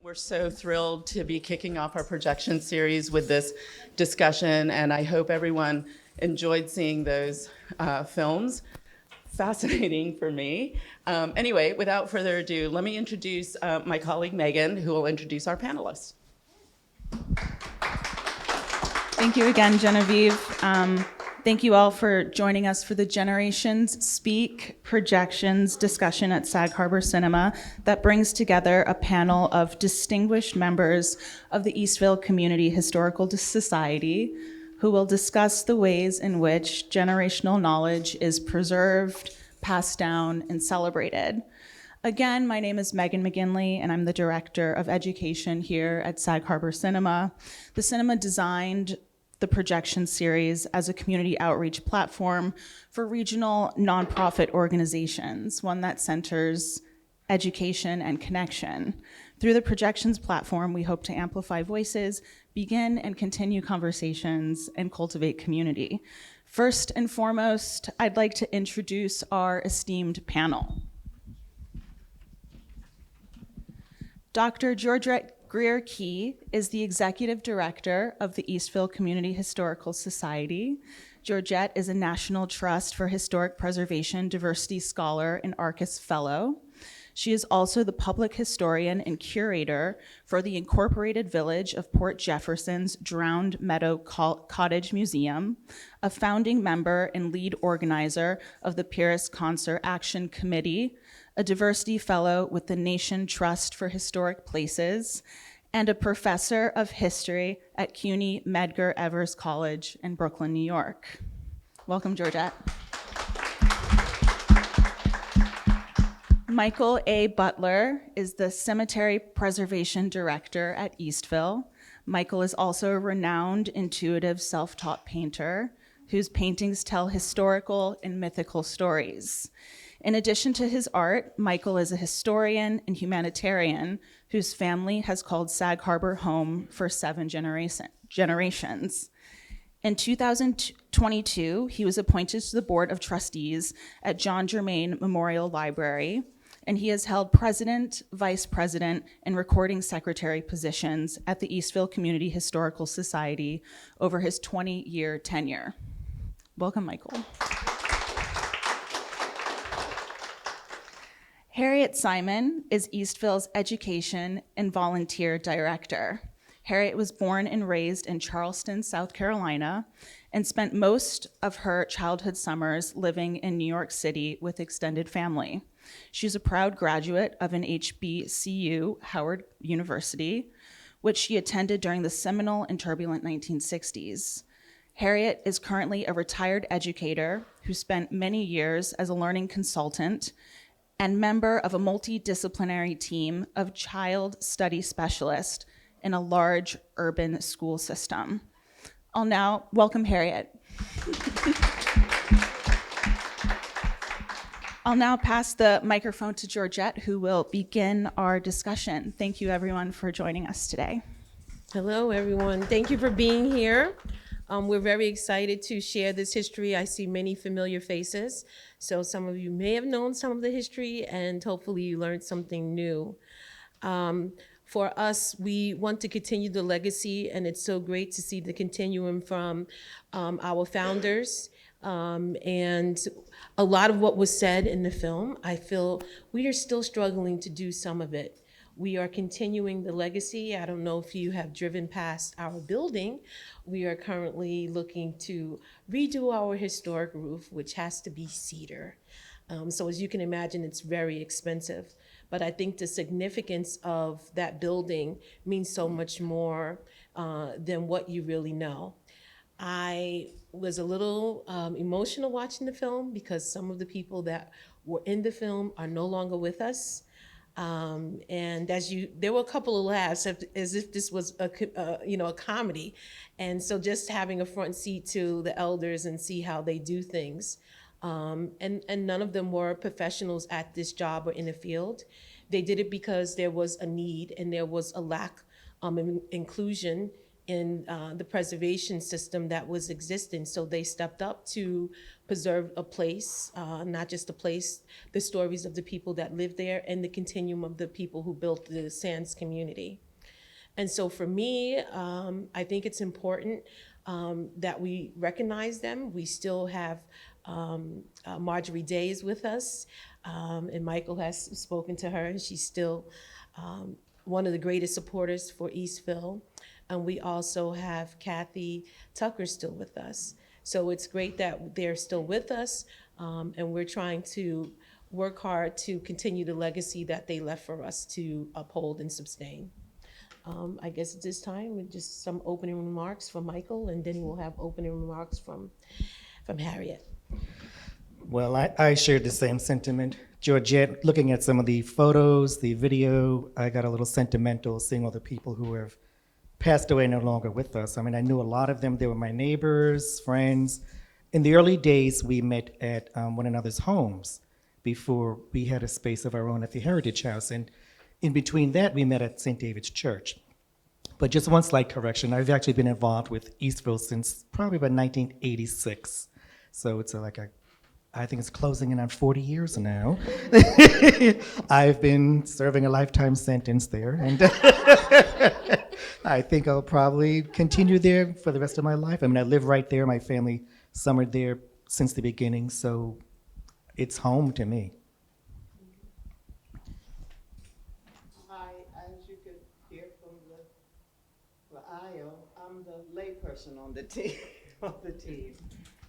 We're so thrilled to be kicking off our projection series with this discussion, and I hope everyone enjoyed seeing those films. Fascinating for me. Anyway, without further ado, let me introduce my colleague Megan, who will introduce our panelists. Thank you again, Genevieve. Thank you all for joining us for the Generations Speak Projections discussion at Sag Harbor Cinema that brings together a panel of distinguished members of the Eastville Community Historical Society who will discuss the ways in which generational knowledge is preserved, passed down, and celebrated. Again, my name is Megan McGinley, and I'm the Director of Education here at Sag Harbor Cinema. The cinema designed the projection series as a community outreach platform for regional nonprofit organizations, one that centers education and connection. Through the projections platform, we hope to amplify voices, begin and continue conversations, and cultivate community. First and foremost, I'd like to introduce our esteemed panel. Dr. Georgette Grier-Key is the Executive Director of the Eastville Community Historical Society. Georgette is a National Trust for Historic Preservation Diversity Scholar and Arcus Fellow. She is also the public historian and curator for the Incorporated Village of Port Jefferson's Drowned Meadow Cottage Museum, a founding member and lead organizer of the Pierce Concert Action Committee, a diversity fellow with the Nation Trust for Historic Places, and a professor of history at CUNY Medgar Evers College in Brooklyn, New York. Welcome, Georgette. Michael A. Butler is the Cemetery Preservation Director at Eastville. Michael is also a renowned, intuitive, self-taught painter whose paintings tell historical and mythical stories. In addition to his art, Michael is a historian and humanitarian whose family has called Sag Harbor home for 7 generations. In 2022, he was appointed to the Board of Trustees at John Germain Memorial Library, and he has held president, vice president, and recording secretary positions at the Eastville Community Historical Society over his 20-year tenure. Welcome, Michael. Harriet Simons is Eastville's Education and Volunteer Director. Harriet was born and raised in Charleston, South Carolina, and spent most of her childhood summers living in New York City with extended family. She's a proud graduate of an HBCU, Howard University, which she attended during the seminal and turbulent 1960s. Harriet is currently a retired educator who spent many years as a learning consultant and member of a multidisciplinary team of child study specialists in a large urban school system. I'll now welcome Harriet. I'll now pass the microphone to Georgette, who will begin our discussion. Thank you, everyone, for joining us today. Hello, everyone. Thank you for being here. We're very excited to share this history. I see many familiar faces, so some of you may have known some of the history, and hopefully you learned something new. For us, we want to continue the legacy, and it's so great to see the continuum from our founders. And a lot of what was said in the film, I feel we are still struggling to do some of it. We are continuing the legacy. I don't know if you have driven past our building. We are currently looking to redo our historic roof, which has to be cedar. So as you can imagine, it's very expensive. But I think the significance of that building means so much more than what you really know. I was a little emotional watching the film because some of the people that were in the film are no longer with us. And there were a couple of laughs as if this was a comedy. And so just having a front seat to the elders and see how they do things. And none of them were professionals at this job or in the field. They did it because there was a need and there was a lack of inclusion in the preservation system that was existing. So they stepped up to preserve a place, not just a place, the stories of the people that lived there and the continuum of the people who built the Sands community. And so for me, I think it's important that we recognize them. We still have Marjorie Day is with us, and Michael has spoken to her, and she's still one of the greatest supporters for Eastville. And we also have Kathy Tucker still with us. So it's great that they're still with us, and we're trying to work hard to continue the legacy that they left for us to uphold and sustain. I guess at this time, with just some opening remarks from Michael, and then we'll have opening remarks from Harriet. Well, I shared the same sentiment. Georgette, looking at some of the photos, the video, I got a little sentimental seeing all the people who have passed away no longer with us. I mean, I knew a lot of them. They were my neighbors, friends. In the early days, we met at one another's homes before we had a space of our own at the Heritage House. And in between that, we met at St. David's Church. But just one slight correction, I've actually been involved with Eastville since probably about 1986. So it's I think it's closing in on 40 years now. I've been serving a lifetime sentence there, and I think I'll probably continue there for the rest of my life. I mean, I live right there. My family summered there since the beginning, so it's home to me. Hi, as you could hear from the IO, I'm the layperson on the team.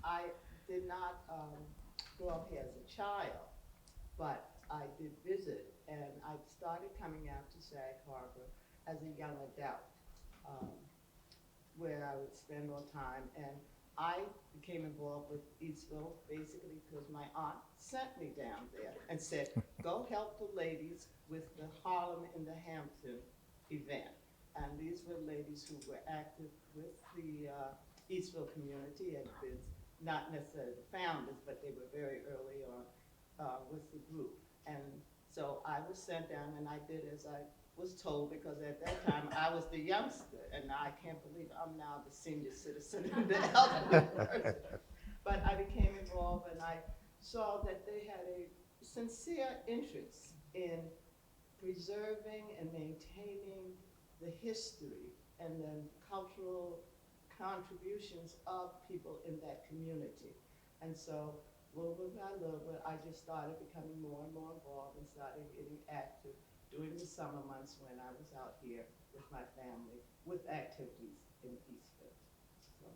I did not grow up here as a child, but I did visit, and I started coming out to Sag Harbor as a young adult, where I would spend more time. And I became involved with Eastville basically because my aunt sent me down there and said, go help the ladies with the Harlem in the Hampton event. And these were ladies who were active with the Eastville community and been not necessarily the founders, but they were very early on with the group. And so I was sent down, and I did as I was told, because at that time I was the youngster, and I can't believe I'm now the senior citizen and the elderly person. But I became involved, and I saw that they had a sincere interest in preserving and maintaining the history and then cultural contributions of people in that community. And so little by little, I just started becoming more and more involved and started getting active during the summer months when I was out here with my family with activities in Eastville. So.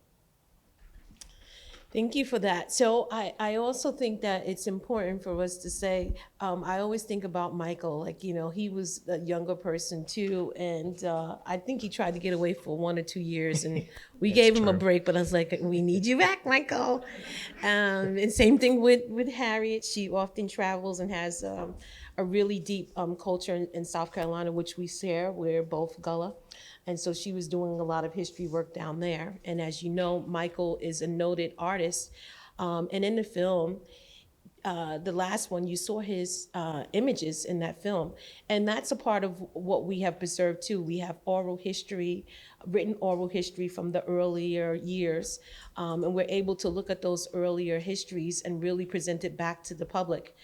Thank you for that. So I also think that it's important for us to say, I always think about Michael, like, you know, he was a younger person too. And I think he tried to get away for 1 or 2 years, and we gave him a break, but I was like, we need you back, Michael. And same thing with Harriet. She often travels and has a really deep culture in South Carolina, which we share. We're both Gullah. And so she was doing a lot of history work down there. And as you know, Michael is a noted artist. And in the film, the last one, you saw his images in that film. And that's a part of what we have preserved too. We have oral history, written oral history from the earlier years. And we're able to look at those earlier histories and really present it back to the public.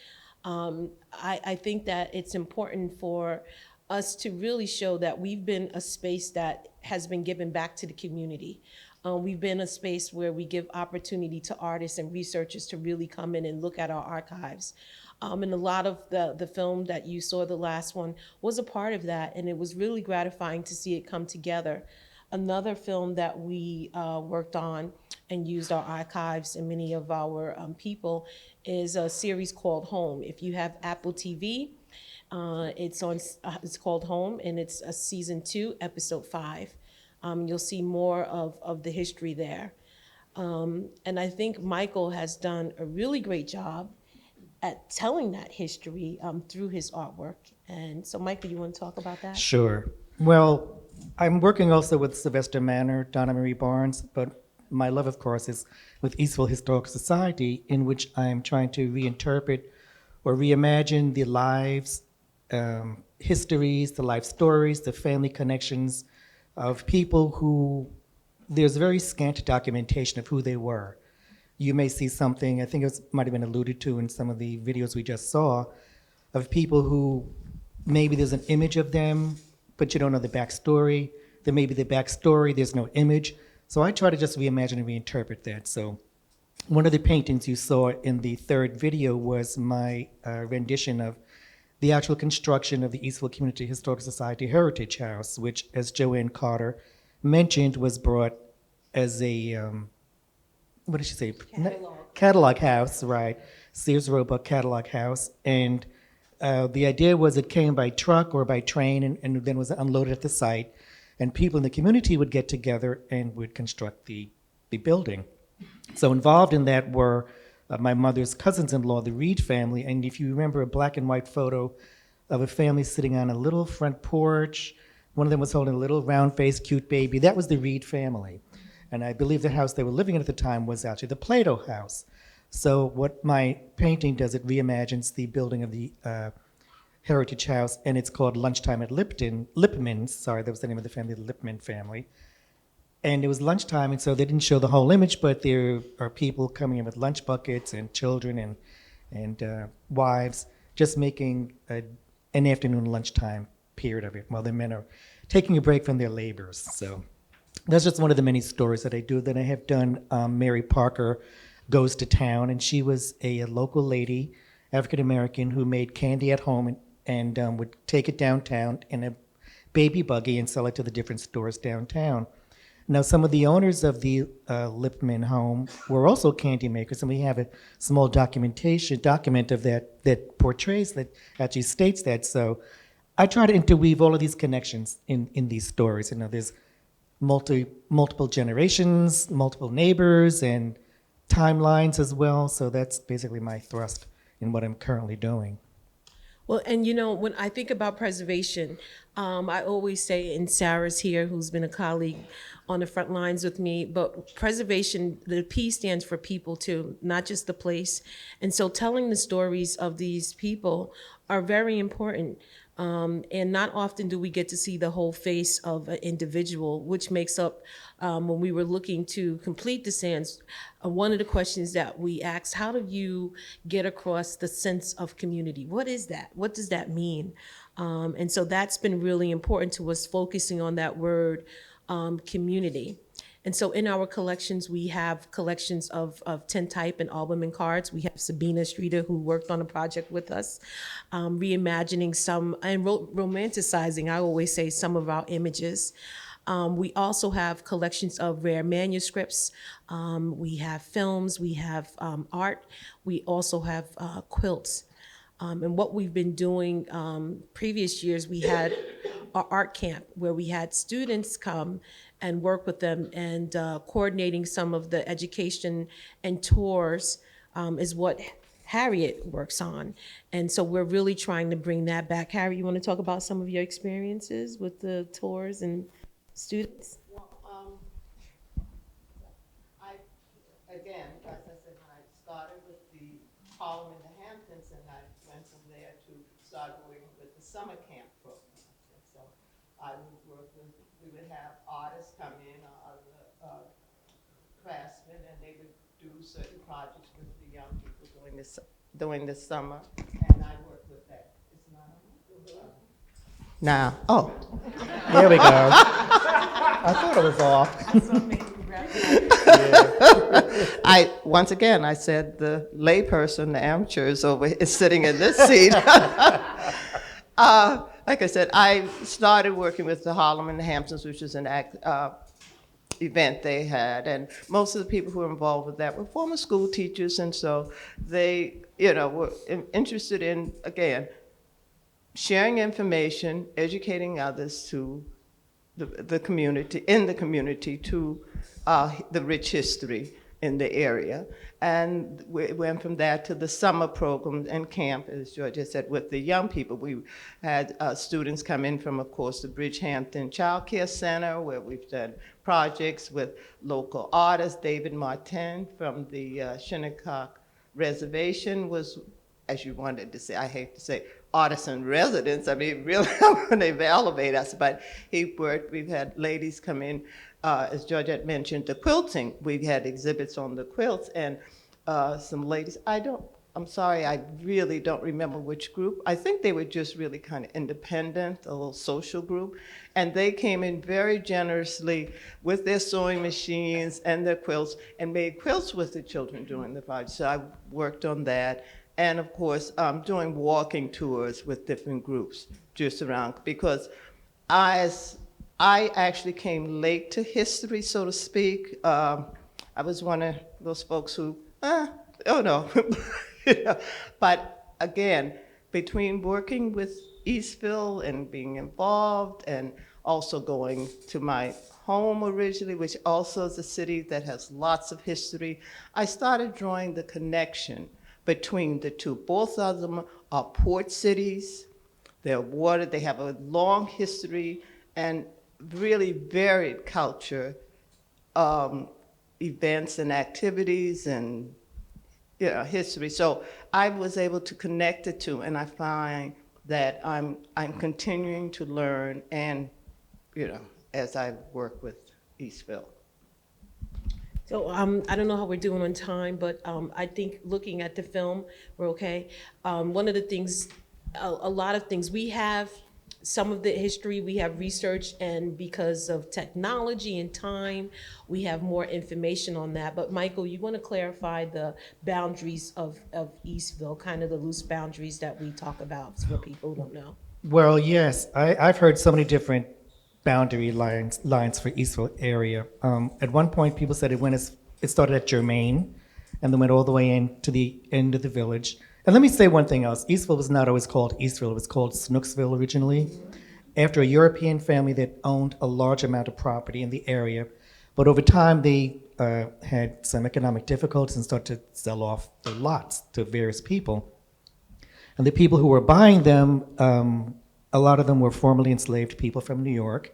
I think that it's important for us to really show that we've been a space that has been given back to the community. We've been a space where we give opportunity to artists and researchers to really come in and look at our archives. And a lot of the film that you saw, the last one, was a part of that, and it was really gratifying to see it come together. Another film that we worked on and used our archives and many of our people is a series called Home. If you have Apple TV, it's called Home, and it's a season 2, episode 5. You'll see more of the history there. And I think Michael has done a really great job at telling that history through his artwork. And so, Michael, you want to talk about that? Sure. Well, I'm working also with Sylvester Manor, Donna Marie Barnes, but my love, of course, is with Eastville Historical Society, in which I'm trying to reinterpret or reimagine the lives, histories, the life stories, the family connections of people who there's very scant documentation of who they were. You may see something, I think might have been alluded to in some of the videos we just saw, of people who maybe there's an image of them, but you don't know the backstory. There may be the backstory, there's no image. So I try to just reimagine and reinterpret that. So one of the paintings you saw in the third video was my rendition of the actual construction of the Eastville Community Historical Society Heritage House, which, as Joanne Carter mentioned, was brought as a, what did she say? Catalog house, right. Sears Roebuck Catalog House. And the idea was it came by truck or by train and then was unloaded at the site. And people in the community would get together and would construct the building. So involved in that were my mother's cousins-in-law, the Reed family. And if you remember a black and white photo of a family sitting on a little front porch, one of them was holding a little round-faced, cute baby. That was the Reed family. And I believe the house they were living in at the time was actually the Plato house. So what my painting does, it reimagines the building of the Heritage House, and it's called Lunchtime at Lipman's. Sorry, that was the name of the family, the Lipman family. And it was lunchtime, and so they didn't show the whole image, but there are people coming in with lunch buckets and children and wives, just making an afternoon lunchtime period of it while the men are taking a break from their labors. So that's just one of the many stories that I do. Then I have done Mary Parker Goes to Town, and she was a local lady, African-American, who made candy at home and would take it downtown in a baby buggy and sell it to the different stores downtown. Now, some of the owners of the Lipman home were also candy makers, and we have a small document of that portrays, that actually states that. So I try to interweave all of these connections in these stories. You know, there's multiple generations, multiple neighbors, and timelines as well. So that's basically my thrust in what I'm currently doing. Well, and when I think about preservation, I always say, and Sarah's here, who's been a colleague on the front lines with me, but preservation, the P stands for people too, not just the place. And so telling the stories of these people are very important. And not often do we get to see the whole face of an individual, which makes up, when we were looking to complete the sands, one of the questions that we asked, how do you get across the sense of community? What is that? What does that mean? And so that's been really important to us, focusing on that word, community. And so in our collections, we have collections of tintype and albumin cards. We have Sabina Streeter, who worked on a project with us, reimagining some and romanticizing, I always say, some of our images. We also have collections of rare manuscripts. We have films, we have art. We also have quilts. And what we've been doing previous years, we had our art camp where we had students come and work with them, and coordinating some of the education and tours is what Harriet works on. And so we're really trying to bring that back. Harriet, you want to talk about some of your experiences with the tours and students? Well, again, as I said, I started with the Harlem in the Hamptons, and I went from there to start working with the summer camp program. And so I would work with, we would have artists come in, other craftsmen, and they would do certain projects with the young people during the summer, and I worked with that. It's not on. Now, oh. There we go. I thought it was off. Once again, I said the layperson, the amateur, is sitting in this seat. Like I said, I started working with the Harlem and the Hamptons, which is an event they had, and most of the people who were involved with that were former school teachers, and so they, were interested in, again, sharing information, educating others to the community, to the rich history in the area. And we went from that to the summer program and camp, as Georgette said, with the young people. We had students come in from, of course, the Bridgehampton Child Care Center, where we've done projects with local artists. David Martin from the Shinnecock Reservation was, as you wanted to say, I hate to say, artists in residence. I mean, really, they elevate us, but he worked. We've had ladies come in as Georgette mentioned, the quilting. We had exhibits on the quilts, and some ladies, I'm sorry, I really don't remember which group. I think they were just really kind of independent, a little social group. And they came in very generously with their sewing machines and their quilts and made quilts with the children during the project. So I worked on that. And of course, doing walking tours with different groups just around, because I actually came late to history, so to speak. I was one of those folks who, oh no. You know, but again, between working with Eastville and being involved and also going to my home originally, which also is a city that has lots of history, I started drawing the connection between the two. Both of them are port cities. They're water, they have a long history and really varied culture, events and activities and history. So I was able to connect the two, and I find that I'm continuing to learn, and as I work with Eastville. So I don't know how we're doing on time, but I think looking at the film, we're okay. One of the things, a lot of things, we have some of the history we have researched, and because of technology and time, we have more information on that. But Michael, you want to clarify the boundaries of Eastville, kind of the loose boundaries that we talk about for people who don't know? Well, yes, I've heard so many different boundary lines for Eastville area. At one point, people said it started at Germain, and then went all the way in to the end of the village. And let me say one thing else. Eastville was not always called Eastville. It was called Snooksville originally, after a European family that owned a large amount of property in the area. But over time, they had some economic difficulties and started to sell off the lots to various people. And the people who were buying them, a lot of them were formerly enslaved people from New York.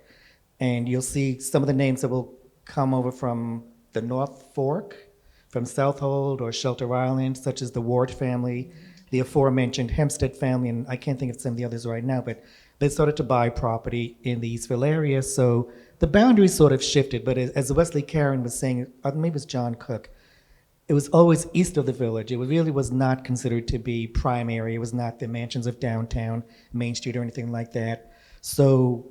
And you'll see some of the names that will come over from the North Fork, from Southold or Shelter Island, such as the Ward family, the aforementioned Hempstead family, and I can't think of some of the others right now, but they started to buy property in the Eastville area, so the boundaries sort of shifted. But as Wesley Karen was saying, maybe it was John Cook, it was always east of the village. It really was not considered to be prime area. It was not the mansions of downtown, Main Street, or anything like that. So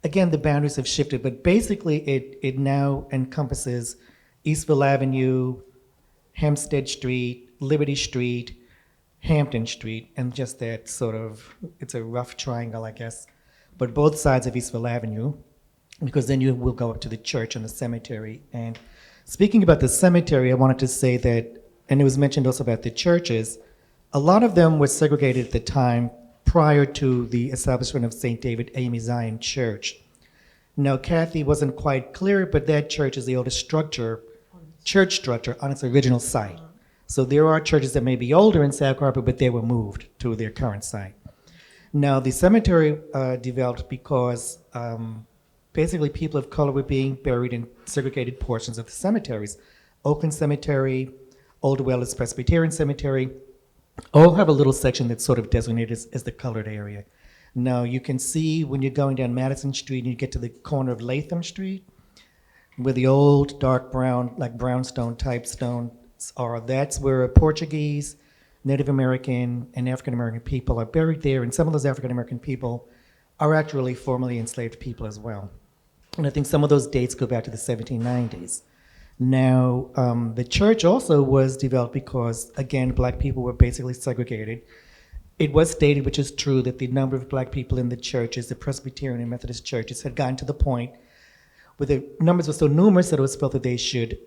again, the boundaries have shifted, but basically it now encompasses Eastville Avenue, Hempstead Street, Liberty Street, Hampton Street, and just that sort of, it's a rough triangle, I guess, but both sides of Eastville Avenue, because then you will go up to the church and the cemetery. And speaking about the cemetery, I wanted to say that, and it was mentioned also about the churches, a lot of them were segregated at the time prior to the establishment of St. David Amy Zion Church. Now, Kathy wasn't quite clear, but that church is the oldest church structure on its original site. So there are churches that may be older in Sag Harbor, but they were moved to their current site. Now, the cemetery developed because basically people of color were being buried in segregated portions of the cemeteries. Oakland Cemetery, Old Wellers Presbyterian Cemetery, all have a little section that's sort of designated as the colored area. Now, you can see when you're going down Madison Street and you get to the corner of Latham Street, where the old dark brown, like brownstone type stones are, that's where Portuguese, Native American, and African American people are buried there, and some of those African American people are actually formerly enslaved people as well. And I think some of those dates go back to the 1790s. Now, the church also was developed because, again, black people were basically segregated. It was stated, which is true, that the number of black people in the churches, the Presbyterian and Methodist churches, had gotten to the point where the numbers were so numerous that it was felt that they should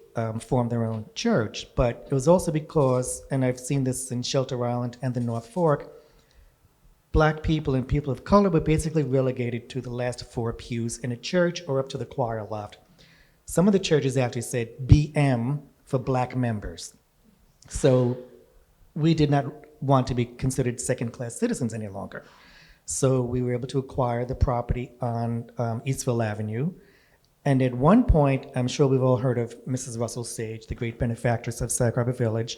form their own church. But it was also because, and I've seen this in Shelter Island and the North Fork, black people and people of color were basically relegated to the last 4 pews in a church or up to the choir loft. Some of the churches actually said BM for black members. So we did not want to be considered second-class citizens any longer. So we were able to acquire the property on Eastville Avenue. And at one point, I'm sure we've all heard of Mrs. Russell Sage, the great benefactress of Sag Harbor Village.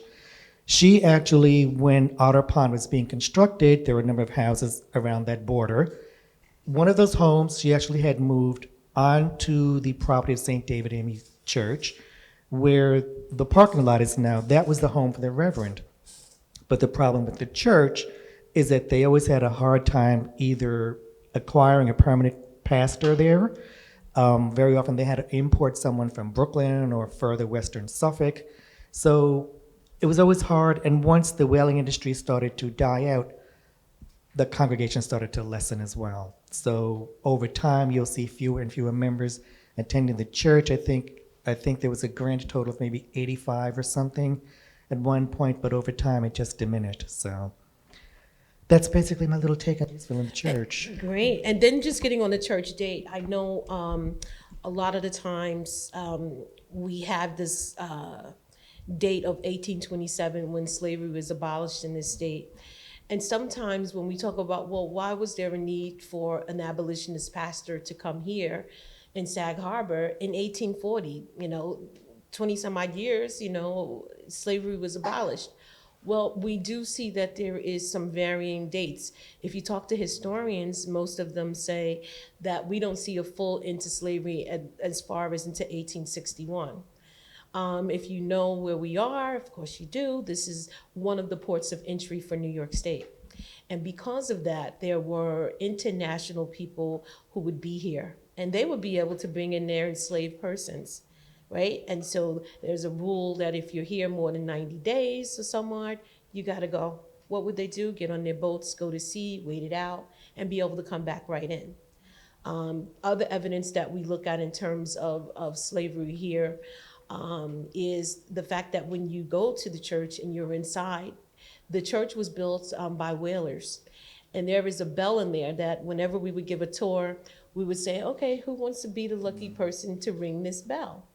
She actually, when Otter Pond was being constructed, there were a number of houses around that border. One of those homes, she actually had moved onto the property of St. David AME Church, where the parking lot is now. That was the home for the Reverend. But the problem with the church is that they always had a hard time either acquiring a permanent pastor there. Very often they had to import someone from Brooklyn or further western Suffolk. So it was always hard, and once the whaling industry started to die out, the congregation started to lessen as well. So over time, you'll see fewer and fewer members attending the church. I think there was a grand total of maybe 85 or something at one point, but over time it just diminished. So that's basically my little take on Eastville and the church. Great. And then just getting on the church date, I know a lot of the times we have this date of 1827 when slavery was abolished in this state. And sometimes when we talk about, well, why was there a need for an abolitionist pastor to come here in Sag Harbor in 1840, 20 some odd years, slavery was abolished. Well, we do see that there is some varying dates. If you talk to historians, most of them say that we don't see a full end to slavery as far as into 1861. If you know where we are, of course you do, this is one of the ports of entry for New York State. And because of that, there were international people who would be here, and they would be able to bring in their enslaved persons, right? And so there's a rule that if you're here more than 90 days or somewhat, you gotta go. What would they do? Get on their boats, go to sea, wait it out, and be able to come back right in. Other evidence that we look at in terms of slavery here is the fact that when you go to the church and you're inside, the church was built by whalers. And there is a bell in there that whenever we would give a tour, we would say, okay, who wants to be the lucky person to ring this bell?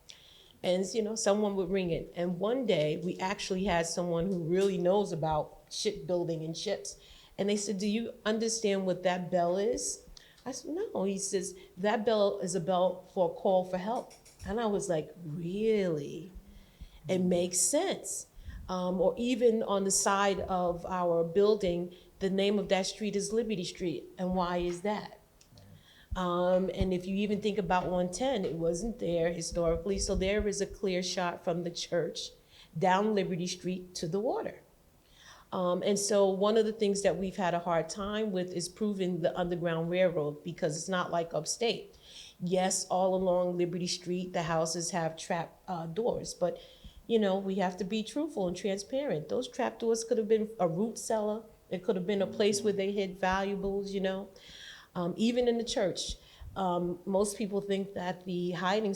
And someone would ring it. And one day we actually had someone who really knows about shipbuilding and ships. And they said, do you understand what that bell is? I said, no. He says, that bell is a bell for a call for help. And I was like, really? It makes sense. Or even on the side of our building, the name of that street is Liberty Street. And why is that? And if you even think about 110, it wasn't there historically. So there is a clear shot from the church down Liberty Street to the water. And so one of the things that we've had a hard time with is proving the Underground Railroad, because it's not like upstate. Yes, all along Liberty Street, the houses have trap doors, but we have to be truthful and transparent. Those trap doors could have been a root cellar. It could have been a place where they hid valuables, Even in the church, most people think that the hiding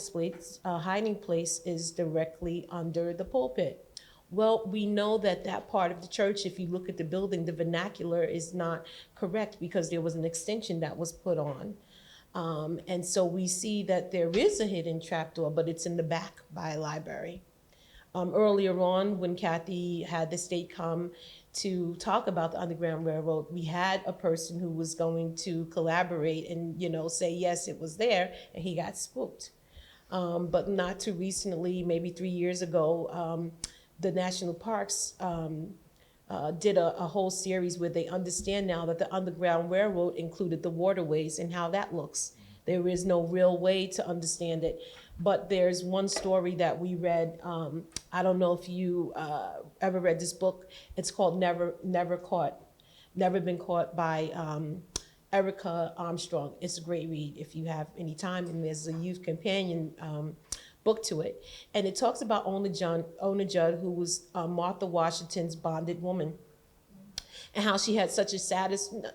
place is directly under the pulpit. Well, we know that part of the church, if you look at the building, the vernacular is not correct because there was an extension that was put on. And so we see that there is a hidden trapdoor, but it's in the back by a library. Earlier on, when Kathy had the state come to talk about the Underground Railroad, we had a person who was going to collaborate and, say, yes, it was there, and he got spooked. But not too recently, maybe 3 years ago, the national parks did a whole series where they understand now that the Underground Railroad included the waterways and how that looks. There is no real way to understand it. But there's one story that we read. I don't know if you ever read this book. It's called Never Been Caught by Erica Armstrong. It's a great read if you have any time, and there's a youth companion book to it. And it talks about Ona Judd, who was Martha Washington's bonded woman, and how she had such a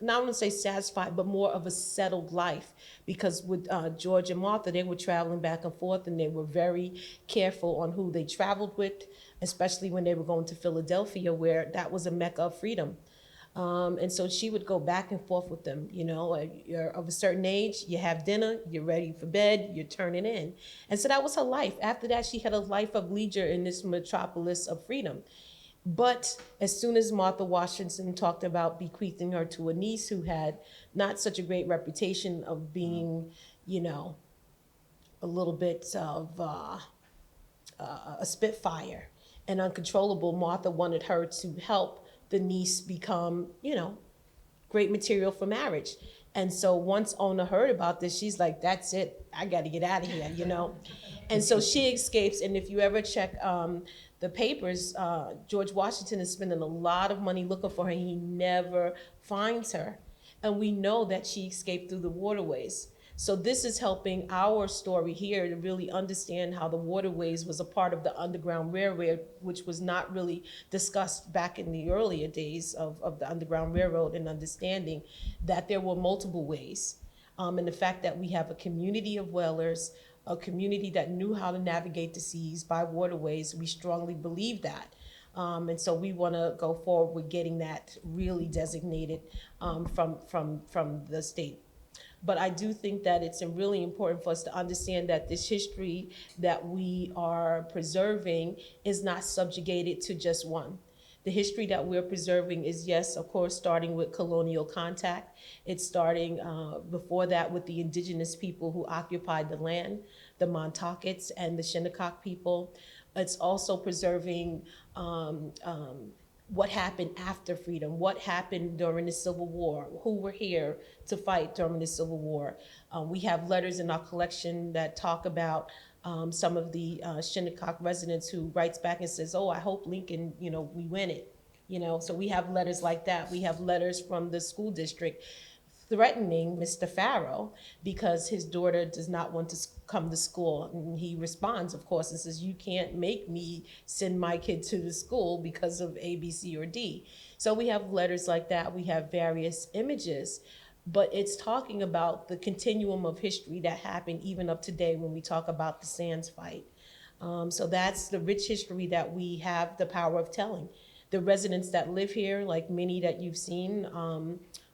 not want to say satisfied, but more of a settled life. Because with George and Martha, they were traveling back and forth, and they were very careful on who they traveled with, especially when they were going to Philadelphia, where that was a mecca of freedom. And so she would go back and forth with them. You're of a certain age, you have dinner, you're ready for bed, you're turning in. And so that was her life. After that, she had a life of leisure in this metropolis of freedom. But as soon as Martha Washington talked about bequeathing her to a niece who had not such a great reputation of being, a little bit of a spitfire and uncontrollable, Martha wanted her to help the niece become, great material for marriage. And so once Ona heard about this, she's like, that's it, I got to get out of here, And so she escapes, and if you ever check the papers, George Washington is spending a lot of money looking for her. He never finds her. And we know that she escaped through the waterways. So this is helping our story here to really understand how the waterways was a part of the Underground Railroad, which was not really discussed back in the earlier days of the Underground Railroad, and understanding that there were multiple ways. And the fact that we have a community of whalers, a community that knew how to navigate the seas by waterways, we strongly believe that. And so we want to go forward with getting that really designated from the state. But I do think that it's really important for us to understand that this history that we are preserving is not subjugated to just one. The history that we're preserving is, yes, of course, starting with colonial contact. It's starting before that with the indigenous people who occupied the land, the Montaukets and the Shinnecock people. It's also preserving what happened after freedom, what happened during the Civil War, who were here to fight during the Civil War. We have letters in our collection that talk about some of the Shinnecock residents who writes back and says, oh, I hope Lincoln, we win it. So we have letters like that. We have letters from the school district threatening Mr. Farrow because his daughter does not want to come to school. And he responds, of course, and says, you can't make me send my kid to the school because of A, B, C, or D. So we have letters like that. We have various images, but it's talking about the continuum of history that happened even up to today when we talk about the Sands fight. So that's the rich history that we have the power of telling. The residents that live here, like many that you've seen,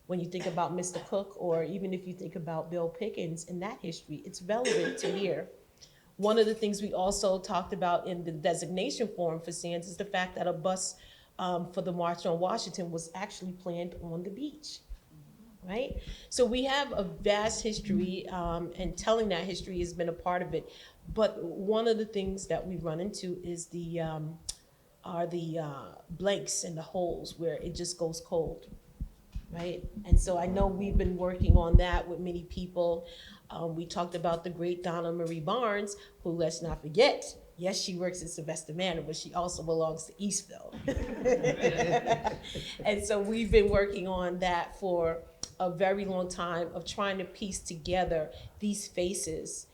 when you think about Mr. Cook, or even if you think about Bill Pickens and that history, it's relevant to here. One of the things we also talked about in the designation form for Sands is the fact that a bus for the March on Washington was actually planned on the beach, right? So we have a vast history, and telling that history has been a part of it. But one of the things that we run into is the blanks and the holes where it just goes cold. Right? And so I know we've been working on that with many people. We talked about the great Donna Marie Barnes, who, let's not forget, yes, she works at Sylvester Manor, but she also belongs to Eastville. And so we've been working on that for a very long time, of trying to piece together these faces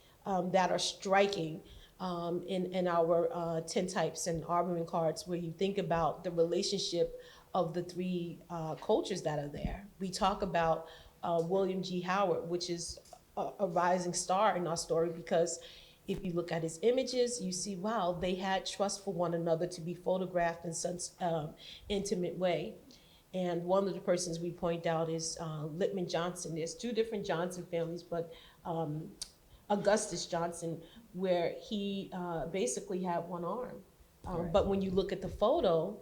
that are striking in our tintypes and armament cards, where you think about the relationship of the three cultures that are there. We talk about William G. Howard, which is a rising star in our story, because if you look at his images, you see, wow, they had trust for one another to be photographed in such intimate way. And one of the persons we point out is Lippman Johnson. There's two different Johnson families, but Augustus Johnson, where he basically had one arm. Right. But when you look at the photo,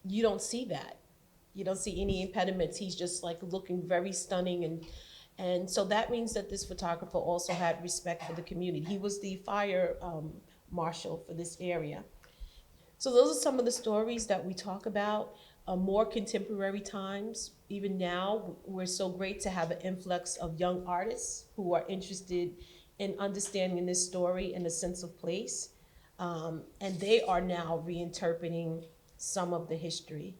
you don't see that. You don't see any impediments. He's just like looking very stunning. And so that means that this photographer also had respect for the community. He was the fire marshal for this area. So those are some of the stories that we talk about. More contemporary times, even now, we're so great to have an influx of young artists who are interested in understanding this story and a sense of place. And they are now reinterpreting some of the history.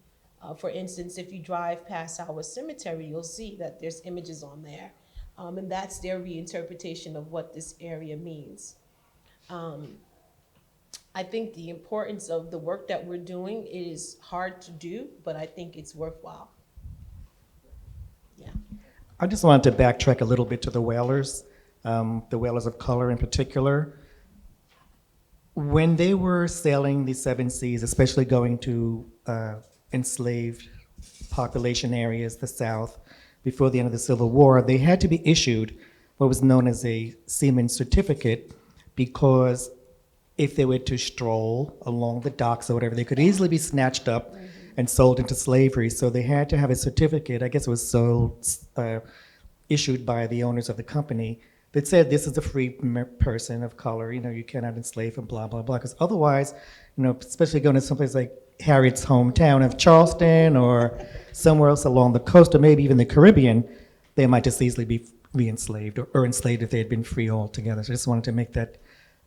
For instance, if you drive past our cemetery, you'll see that there's images on there. And that's their reinterpretation of what this area means. I think the importance of the work that we're doing is hard to do, but I think it's worthwhile. Yeah. I just wanted to backtrack a little bit to the whalers of color in particular. When they were sailing the seven seas, especially going to enslaved population areas, the South, before the end of the Civil War, they had to be issued what was known as a seaman's certificate, because if they were to stroll along the docks or whatever, they could easily be snatched up and sold into slavery. So they had to have a certificate, I guess it was issued by the owners of the company, that said this is a free person of color, you cannot enslave and blah, blah, blah. Because otherwise, especially going to someplace like Harriet's hometown of Charleston or somewhere else along the coast, or maybe even the Caribbean, they might just easily be re-enslaved or enslaved if they had been free altogether. So I just wanted to make that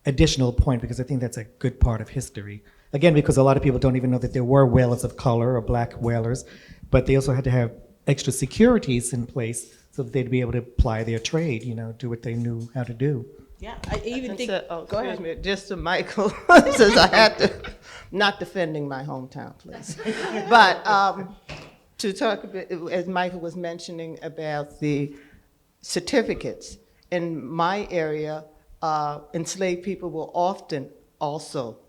additional point because I think that's a good part of history. Again, because a lot of people don't even know that there were whalers of color or black whalers, but they also had to have extra securities in place so that they'd be able to ply their trade, do what they knew how to do. Yeah, I even think, Oh, go excuse ahead. me, just to Michael, since I had to, not defending my hometown, please. But to talk a bit, as Michael was mentioning about the certificates, in my area, enslaved people were often also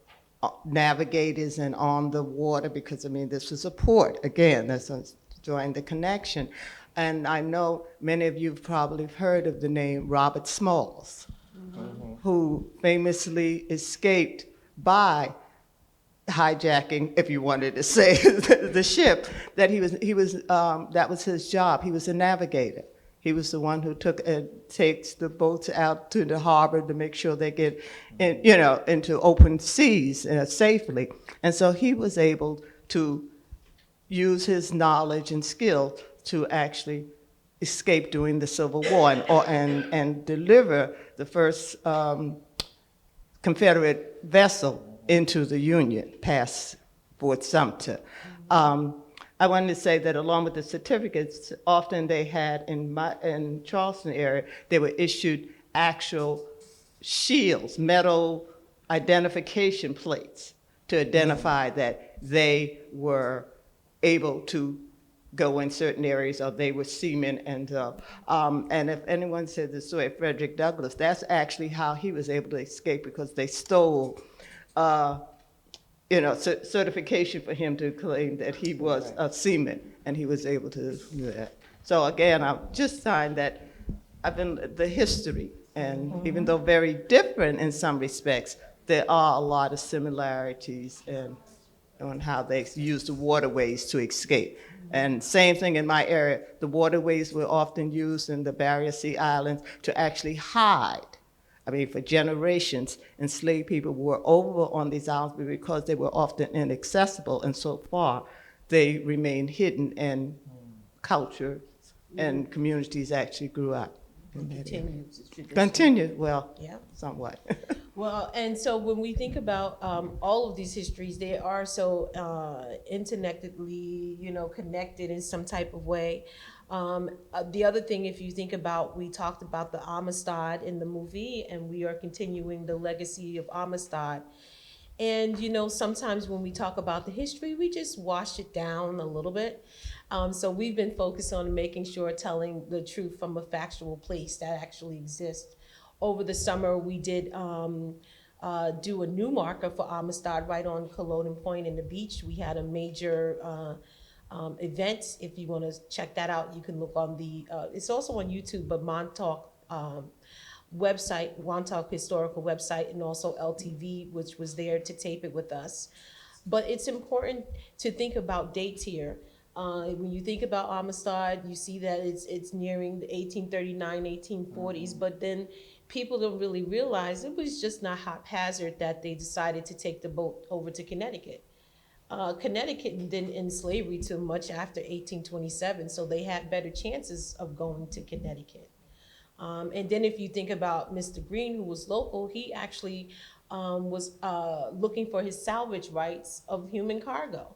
navigators and on the water because, this was a port. Again, that's drawing the connection. And I know many of you have probably heard of the name Robert Smalls, who famously escaped by hijacking, if you wanted to say, the ship. That that was his job. He was a navigator. He was the one who takes the boats out to the harbor to make sure they get into open seas safely. And so he was able to use his knowledge and skill to actually escape during the Civil War and deliver the first Confederate vessel into the Union past Fort Sumter. I wanted to say that along with the certificates, often they had in Charleston area, they were issued actual shields, metal identification plates to identify that they were able to go in certain areas or they were seamen. And if anyone said the story of Frederick Douglass, that's actually how he was able to escape because they stole certification for him to claim that he was a seaman, and he was able to do that. So again, I'm just saying that I've been the history, and even though very different in some respects, there are a lot of similarities on how they use the waterways to escape. And same thing in my area, the waterways were often used in the Barrier Sea Islands to actually hide. For generations, enslaved people were over on these islands because they were often inaccessible, and so far they remained hidden, and culture and communities actually grew up. Continued, well, Yeah. somewhat. Well, and so when we think about all of these histories, they are so interconnectedly, connected in some type of way. The other thing, if you think about, we talked about the Amistad in the movie, and we are continuing the legacy of Amistad. And, sometimes when we talk about the history, we just wash it down a little bit. So we've been focused on making sure telling the truth from a factual place that actually exists. Over the summer, we did do a new marker for Amistad right on Culloden Point in the beach. We had a major event. If you want to check that out, you can look on it's also on YouTube, but Montauk website, Montauk Historical website, and also LTV, which was there to tape it with us. But it's important to think about dates here. When you think about Amistad, you see that it's nearing the 1839, 1840s, but then people don't really realize it was just not haphazard that they decided to take the boat over to Connecticut. Connecticut didn't end slavery till much after 1827, so they had better chances of going to Connecticut. And then if you think about Mr. Green, who was local, he actually was looking for his salvage rights of human cargo.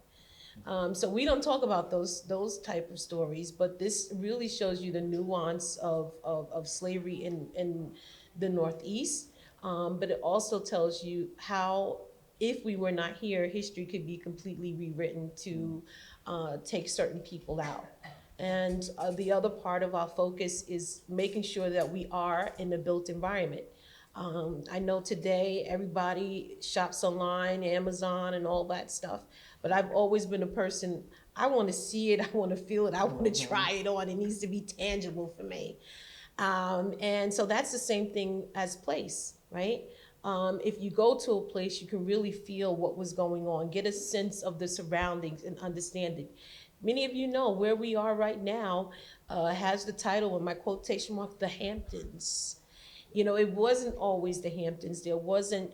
So we don't talk about those type of stories, but this really shows you the nuance of slavery in the Northeast. But it also tells you how, if we were not here, history could be completely rewritten to take certain people out. And the other part of our focus is making sure that we are in a built environment. I know today everybody shops online, Amazon and all that stuff, but I've always been a person, I want to see it, I want to feel it, I want to try it on. It needs to be tangible for me. And so that's the same thing as place, right? If you go to a place, you can really feel what was going on, get a sense of the surroundings and understand it. Many of you know where we are right now has the title, in my quotation mark, the Hamptons. It wasn't always the Hamptons. There wasn't,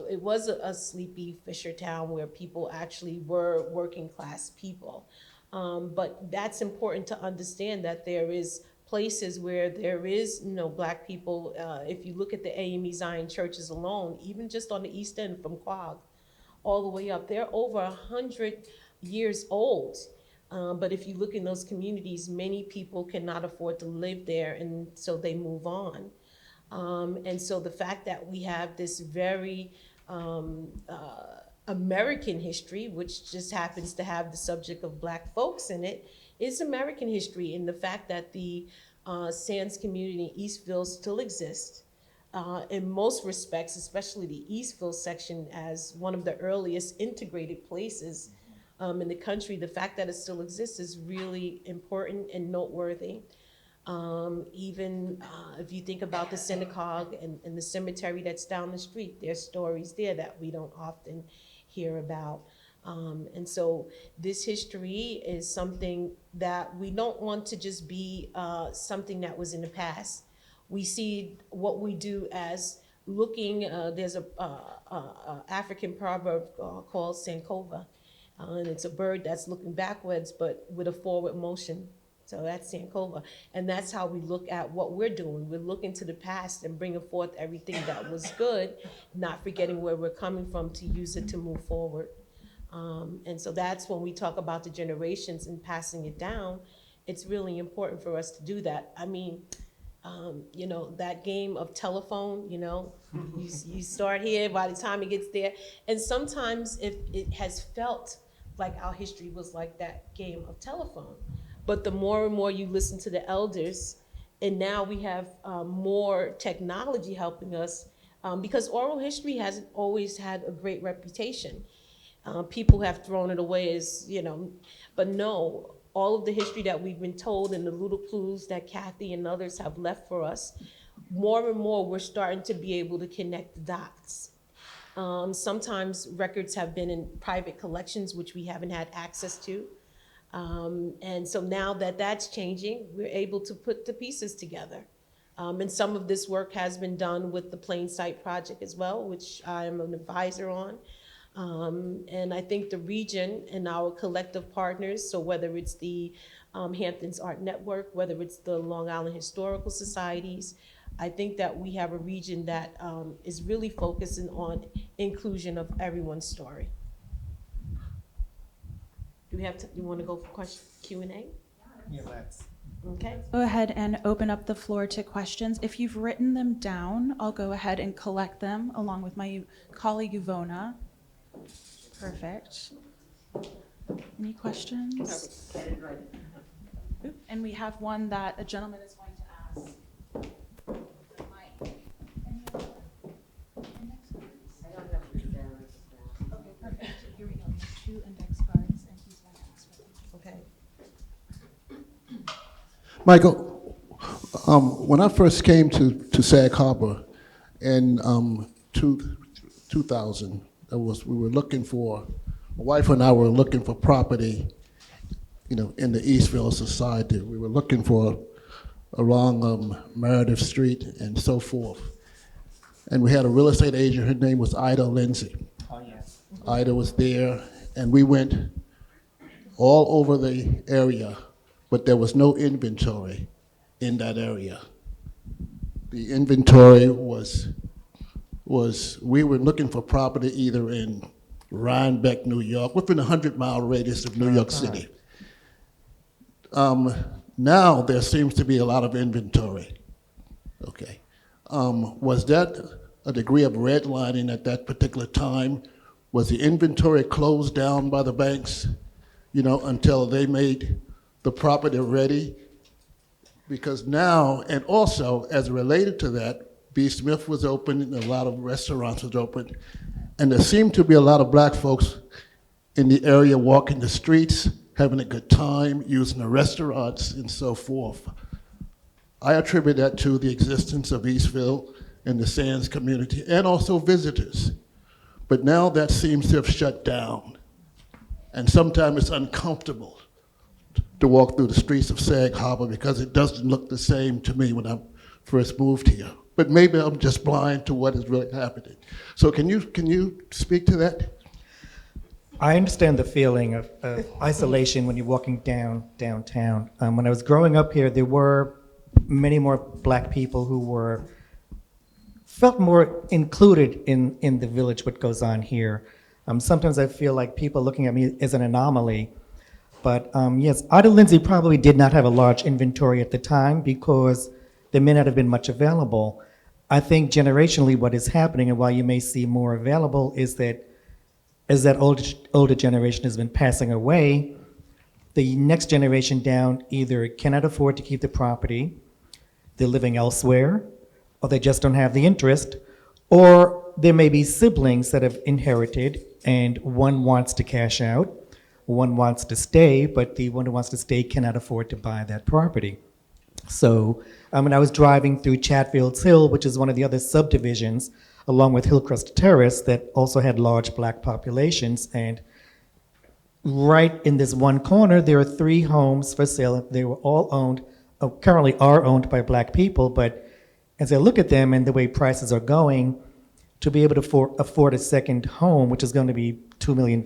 it was a sleepy fisher town where people actually were working class people. But that's important to understand, that there is places where there is Black people. If you look at the AME Zion churches alone, even just on the East End from Quag all the way up, they're over 100 years old. But if you look in those communities, many people cannot afford to live there, and so they move on. And so the fact that we have this very American history, which just happens to have the subject of Black folks in it, is American history. And the fact that the Sands community in Eastville still exists, in most respects, especially the Eastville section, as one of the earliest integrated places in the country, the fact that it still exists is really important and noteworthy. Even if you think about the synagogue and the cemetery that's down the street, there's stories there that we don't often hear about. And so this history is something that we don't want to just be something that was in the past. We see what we do as looking, there's a African proverb called Sankova, and it's a bird that's looking backwards but with a forward motion. So that's Sankova. And that's how we look at what we're doing. We're looking to the past and bringing forth everything that was good, not forgetting where we're coming from to use it to move forward. And so that's when we talk about the generations and passing it down, it's really important for us to do that. I mean, that game of telephone, you start here, by the time it gets there. And sometimes it has felt like our history was like that game of telephone. But the more and more you listen to the elders, and now we have more technology helping us, because oral history hasn't always had a great reputation. People have thrown it away as, but no, all of the history that we've been told and the little clues that Kathy and others have left for us, more and more we're starting to be able to connect the dots. Sometimes records have been in private collections, which we haven't had access to. And so now that that's changing, we're able to put the pieces together. And some of this work has been done with the Plain Sight Project as well, which I'm an advisor on. And I think the region and our collective partners, so whether it's the Hamptons Art Network, whether it's the Long Island Historical Societies, I think that we have a region that is really focusing on inclusion of everyone's story. Do we have to, you want to go for question Q&A? Yeah, let's. Okay. Go ahead and open up the floor to questions. If you've written them down, I'll go ahead and collect them along with my colleague Ivona. Perfect. Any questions? Oop, and we have one that a gentleman is going to ask. The mic. Any other index cards? I don't have the examiners now. Okay, perfect. Here we go. We have 2 index cards, and he's going to ask for them. Okay. Michael, when I first came to Sag Harbor in 2000, we were looking for, my wife and I were looking for property, in the Eastville Society. We were looking for along Meredith Street and so forth. And we had a real estate agent, her name was Ida Lindsay. Oh, yes. Ida was there, and we went all over the area, but there was no inventory in that area. The inventory was we were looking for property either in Rhinebeck, New York, within a 100-mile radius of New York City. Now there seems to be a lot of inventory. Okay. Was that a degree of redlining at that particular time? Was the inventory closed down by the banks, until they made the property ready? Because now, and also as related to that, B. Smith was open and a lot of restaurants was open, and there seemed to be a lot of Black folks in the area walking the streets, having a good time, using the restaurants and so forth. I attribute that to the existence of Eastville and the Sands community and also visitors. But now that seems to have shut down, and sometimes it's uncomfortable to walk through the streets of Sag Harbor because it doesn't look the same to me when I first moved here. But maybe I'm just blind to what is really happening. So can you speak to that? I understand the feeling of isolation when you're walking downtown. When I was growing up here, there were many more Black people who felt more included in the village, what goes on here. Sometimes I feel like people looking at me as an anomaly. But yes, Ida Lindsay probably did not have a large inventory at the time because there may not have been much available. I think generationally what is happening, and why you may see more available, is that as that older generation has been passing away, the next generation down either cannot afford to keep the property, they're living elsewhere, or they just don't have the interest, or there may be siblings that have inherited and one wants to cash out, one wants to stay, but the one who wants to stay cannot afford to buy that property. So when I was driving through Chatfield's Hill, which is one of the other subdivisions, along with Hillcrest Terrace, that also had large Black populations, and right in this one corner, there are 3 homes for sale. They were all owned, currently are owned by Black people, but as I look at them and the way prices are going, to be able to afford a second home, which is going to be $2 million,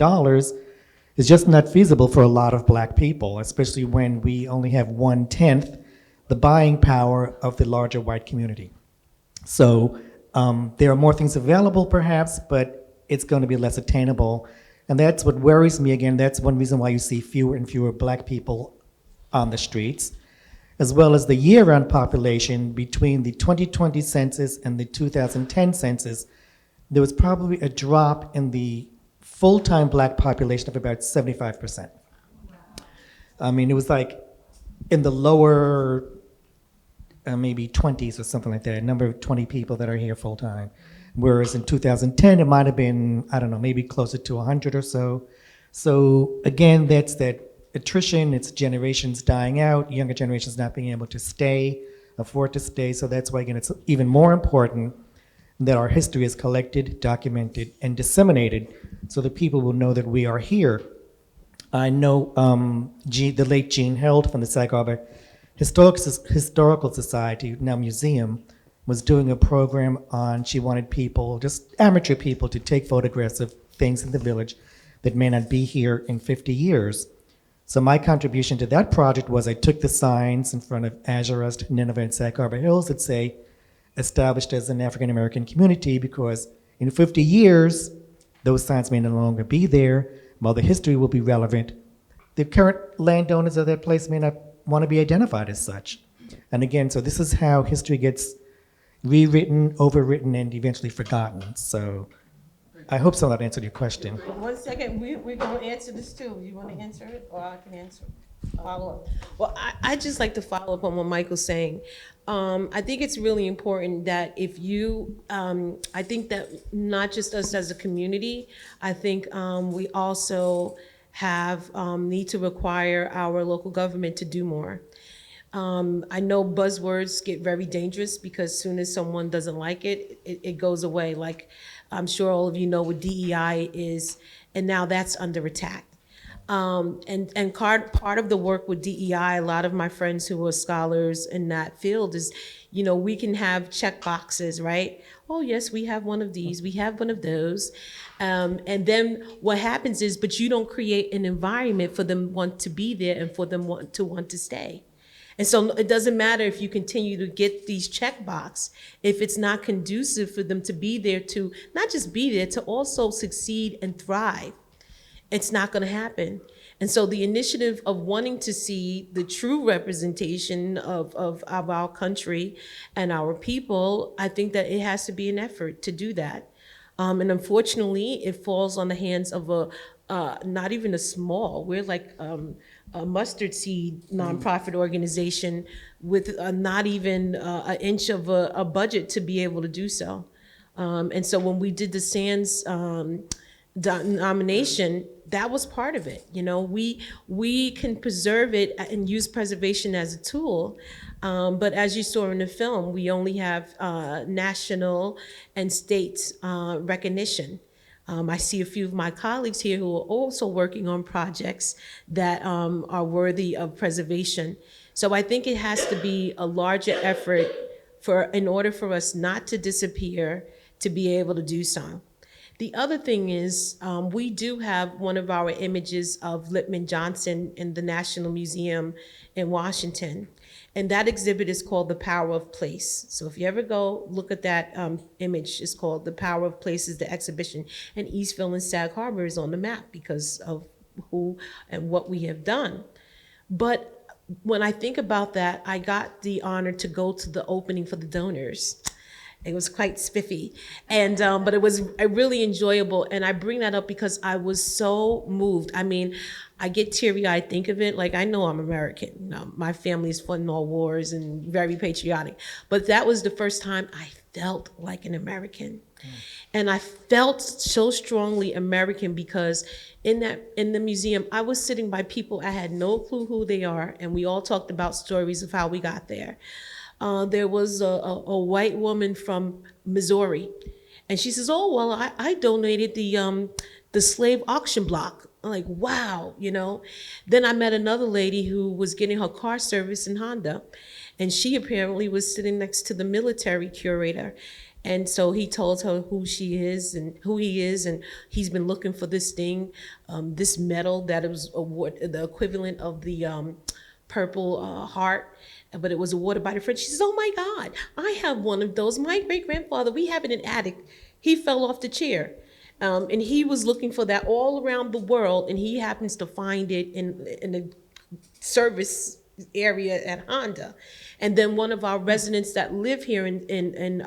is just not feasible for a lot of Black people, especially when we only have 1/10 the buying power of the larger white community. So there are more things available perhaps, but it's going to be less attainable. And that's what worries me again. That's one reason why you see fewer and fewer Black people on the streets, as well as the year-round population. Between the 2020 census and the 2010 census, there was probably a drop in the full-time Black population of about 75%. I mean, it was like in the lower maybe 20s or something like that, a number of 20 people that are here full-time. Whereas in 2010, it might have been, I don't know, maybe closer to 100 or so. So again, that's that attrition, it's generations dying out, younger generations not being able to afford to stay. So that's why, again, it's even more important that our history is collected, documented, and disseminated so that people will know that we are here. I know the late Jean Held from the Sag Harbor Historical Society, now museum, was doing a program on, she wanted people, just amateur people, to take photographs of things in the village that may not be here in 50 years. So my contribution to that project was I took the signs in front of Azurest, Nineveh, and Sag Harbor Hills that say, established as an African American community, because in 50 years, those signs may no longer be there. While the history will be relevant, the current landowners of that place may not want to be identified as such. And again, so this is how history gets rewritten, overwritten, and eventually forgotten. So I hope so that answered your question. 1 second, we're going to answer this too. You want to answer it, or I can answer it? Follow up. Well, I just like to follow up on what Michael's saying. I think it's really important that if you, I think that not just us as a community, I think we also need to require our local government to do more. I know buzzwords get very dangerous because as soon as someone doesn't like it, it goes away. Like I'm sure all of you know what DEI is, and now that's under attack. And part of the work with DEI, a lot of my friends who are scholars in that field is, we can have check boxes, right? Oh, yes, we have one of these, we have one of those. And then what happens is, but you don't create an environment for them want to be there and for them want to stay. And so it doesn't matter if you continue to get these check box, if it's not conducive for them to be there, to not just be there, to also succeed and thrive. It's not going to happen. And so the initiative of wanting to see the true representation of our country and our people, I think that it has to be an effort to do that. And unfortunately, it falls on the hands of not even a small, we're like a mustard seed nonprofit organization with not even an inch of a budget to be able to do so. And so when we did the SANS nomination, that was part of it. We can preserve it and use preservation as a tool, but as you saw in the film, we only have national and state recognition. I see a few of my colleagues here who are also working on projects that are worthy of preservation. So I think it has to be a larger effort in order for us not to disappear, to be able to do so. The other thing is, we do have one of our images of Lippman Johnson in the National Museum in Washington. And that exhibit is called The Power of Place. So if you ever go look at that image, it's called The Power of Place is the exhibition. And Eastville and Sag Harbor is on the map because of who and what we have done. But when I think about that, I got the honor to go to the opening for the donors. It was quite spiffy, and but it was really enjoyable. And I bring that up because I was so moved. I mean, I get teary-eyed, think of it. Like, I know I'm American. You know, my family's fought in all wars and very patriotic. But that was the first time I felt like an American. And I felt so strongly American because in the museum, I was sitting by people I had no clue who they are, and we all talked about stories of how we got there. There was a white woman from Missouri, and she says, "Oh, well, I donated the slave auction block." I'm like, wow, you know. Then I met another lady who was getting her car service in Honda, and she apparently was sitting next to the military curator. And so he told her who she is and who he is, and he's been looking for this thing, this medal that it was the equivalent of the Purple Heart, but it was awarded by the French. She says, "Oh my God, I have one of those. My great-grandfather, we have it in an attic. He fell off the chair." And he was looking for that all around the world, and he happens to find it in the service area at Honda. And then one of our residents that live here in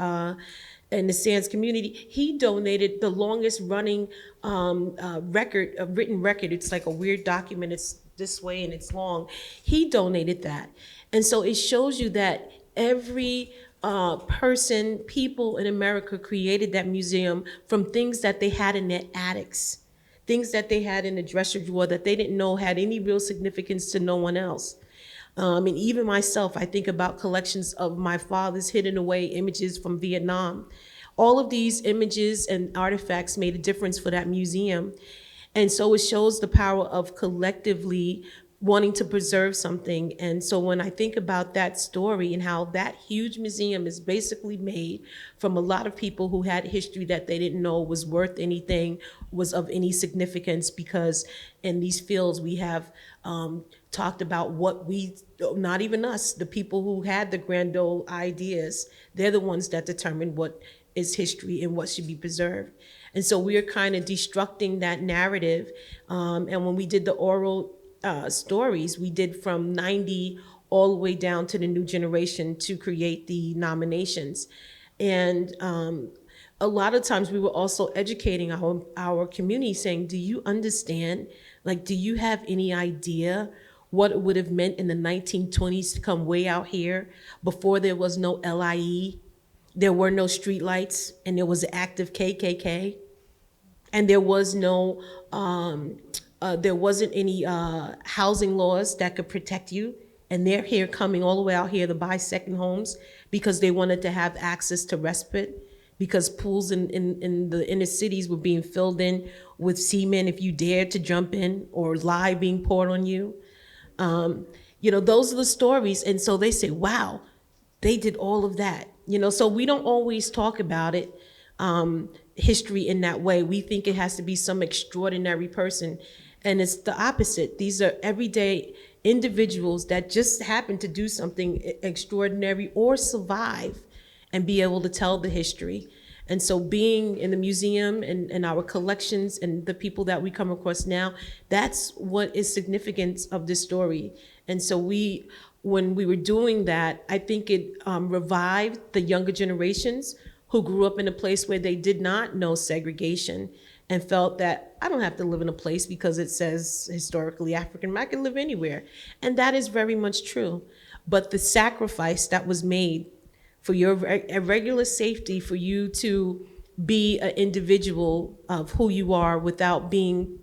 the Sands community, he donated the longest running written record. It's like a weird document. It's this way and it's long. He donated that. And so it shows you that every people in America created that museum from things that they had in their attics, things that they had in the dresser drawer that they didn't know had any real significance to no one else. And even myself, I think about collections of my father's hidden away images from Vietnam. All of these images and artifacts made a difference for that museum. And so it shows the power of collectively wanting to preserve something. And so when I think about that story and how that huge museum is basically made from a lot of people who had history that they didn't know was worth anything, was of any significance, because in these fields we have talked about what not even us, the people who had the grand old ideas, they're the ones that determine what is history and what should be preserved. And so we are kind of destructing that narrative. And when we did the oral stories, we did from 90 all the way down to the new generation to create the nominations. And a lot of times we were also educating our community, saying, do you understand, like, do you have any idea what it would have meant in the 1920s to come way out here before there was no LIE, there were no streetlights, and there was an active KKK, and there was no there wasn't any housing laws that could protect you, and they're here coming all the way out here to buy second homes because they wanted to have access to respite, because pools in the inner cities were being filled in with seamen if you dared to jump in, or lye being poured on you. You know, those are the stories. And so they say, wow, they did all of that. You know, so we don't always talk about it, history in that way. We think it has to be some extraordinary person. And it's the opposite. These are everyday individuals that just happen to do something extraordinary or survive and be able to tell the history. And so being in the museum and our collections and the people that we come across now, that's what is significance of this story. And so when we were doing that, I think it revived the younger generations who grew up in a place where they did not know segregation and felt that I don't have to live in a place because it says historically African, I can live anywhere. And that is very much true. But the sacrifice that was made for your regular safety, for you to be an individual of who you are without being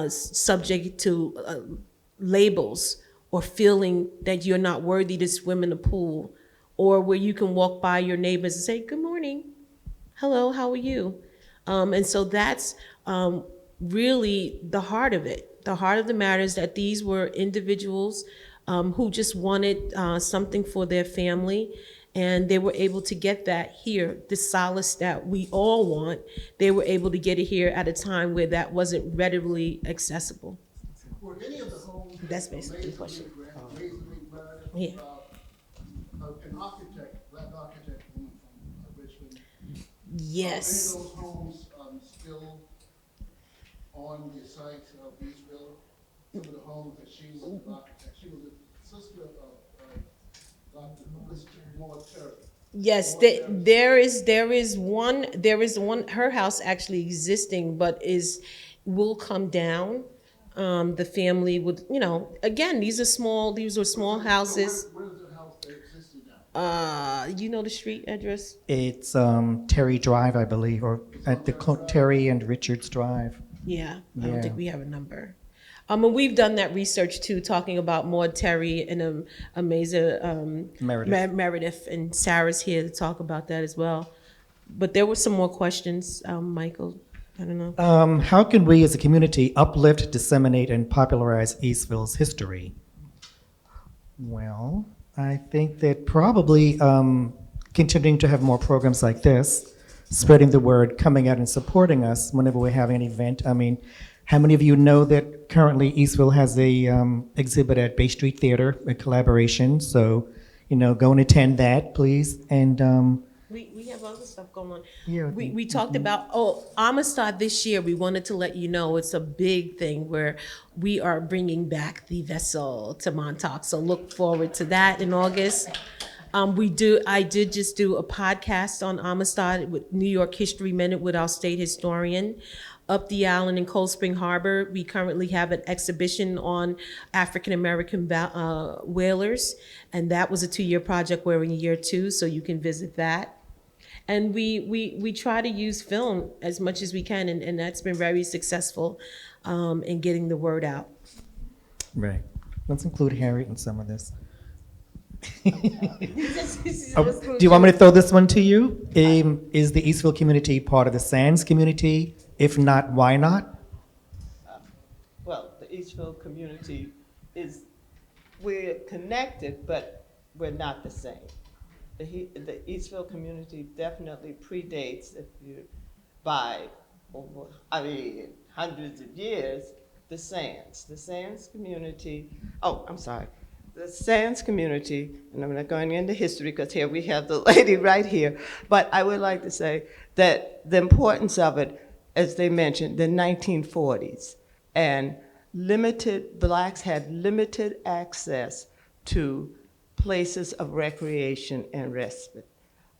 subject to labels, or feeling that you're not worthy to swim in the pool, or where you can walk by your neighbors and say, good morning, hello, how are you? And so that's really the heart of it. The heart of the matter is that these were individuals who just wanted something for their family. And they were able to get that here, the solace that we all want. They were able to get it here at a time where that wasn't readily accessible. Were any of the homes? That's basically the question. Amazingly granted, Yeah. An architect, black architect woman from Richmond. Yes. Are any of those homes still on the site of Eastville? Some of the homes that she was an architect. She was a sister of Dr. Moore Terry. Yes, there is one, her house actually existing, but will come down. The family would, again, these are small houses. So where's the house that existed now? You know the street address? It's Terry Drive, I believe, or at the Terry and Richards Drive. Yeah, I Yeah. don't think we have a number. And we've done that research too, talking about Maud Terry and Amazing Meredith, and Sarah's here to talk about that as well. But there were some more questions, Michael. I don't know. How can we as a community uplift, disseminate, and popularize Eastville's history? Well, I think that probably continuing to have more programs like this, spreading the word, coming out and supporting us whenever we're having an event. I mean, how many of you know that currently Eastville has a exhibit at Bay Street Theater, a collaboration? So, go and attend that, please. And We have other stuff going on. Yeah, We talked about, Amistad this year, we wanted to let you know it's a big thing where we are bringing back the vessel to Montauk. So look forward to that in August. I did just do a podcast on Amistad with New York History Minute with our state historian. Up the island in Cold Spring Harbor, we currently have an exhibition on African-American whalers, and that was a 2-year project. We're in year 2, so you can visit that. And we try to use film as much as we can, and that's been very successful in getting the word out. right, let's include Harriet in some of this. Do you want me to throw this one to you? Is the Eastville community part of the Sands community? If not, why not? Well, the Eastville community we're connected, but we're not the same. The Eastville community definitely predates, by hundreds of years, the Sands. The Sands community, the Sands community, and I'm not going into history because here we have the lady right here, but I would like to say that the importance of it, as they mentioned, the 1940s, and blacks had limited access to places of recreation and respite.